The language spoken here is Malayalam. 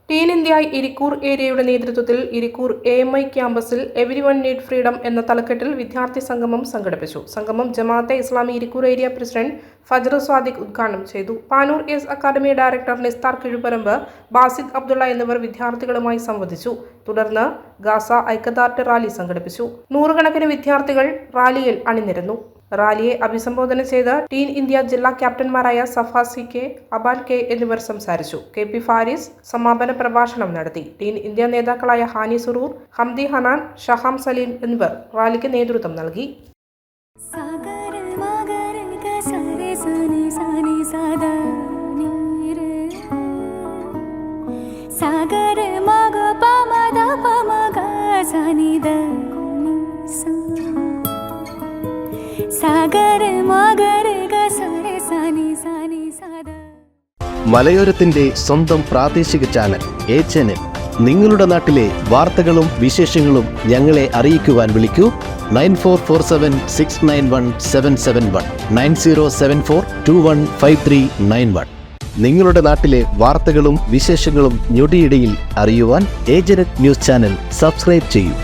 ടീൻ ഇന്ത്യ ഇരിക്കൂർ ഏരിയയുടെ നേതൃത്വത്തിൽ ഇരിക്കൂർ AMI ക്യാമ്പസിൽ എവരിവൺ നീഡ് ഫ്രീഡം എന്ന തലക്കെട്ടിൽ വിദ്യാർത്ഥി സംഗമം സംഘടിപ്പിച്ചു. സംഗമം ജമാഅത്തെ ഇസ്ലാമി ഇരിക്കൂർ ഏരിയ പ്രസിഡന്റ് ഫജ്ർ സ്വാദിഖ് ഉദ്ഘാടനം ചെയ്തു. Panoor S academy director Nistar Kizhuparamba, Basid Abdullah എന്നിവർ വിദ്യാർത്ഥികളുമായി സംവദിച്ചു. തുടർന്ന് ഗാസ ഐക്യദാർഢ്യ റാലി സംഘടിപ്പിച്ചു. നൂറുകണക്കിന് വിദ്യാർത്ഥികൾ റാലിയിൽ അണിനിരന്നു. റാലിയെ അഭിസംബോധന ചെയ്ത് ടീൻ ഇന്ത്യ ജില്ലാ ക്യാപ്റ്റന്മാരായ സഫ CK, അബാൻ K എന്നിവർ സംസാരിച്ചു. KP ഫാരിസ് സമാപന പ്രഭാഷണം നടത്തി. ടീൻ ഇന്ത്യ നേതാക്കളായ ഹാനി സുറൂർ, ഹംദി ഹനാൻ, ഷഹാം സലീം എന്നിവർ റാലിക്ക് നേതൃത്വം നൽകി. മലയോരത്തിന്റെ സ്വന്തം പ്രാദേശിക ചാനൽ A ചാനൽ. നിങ്ങളുടെ നാട്ടിലെ വാർത്തകളും വിശേഷങ്ങളും ഞങ്ങളെ അറിയിക്കുവാൻ വിളിക്കൂ 9447691771 9074215391. നിങ്ങളുടെ നാട്ടിലെ വാർത്തകളും വിശേഷങ്ങളും ഞൊടിയിടയിൽ അറിയുവാൻ ഏജനറ്റ് ന്യൂസ് ചാനൽ സബ്സ്ക്രൈബ് ചെയ്യൂ.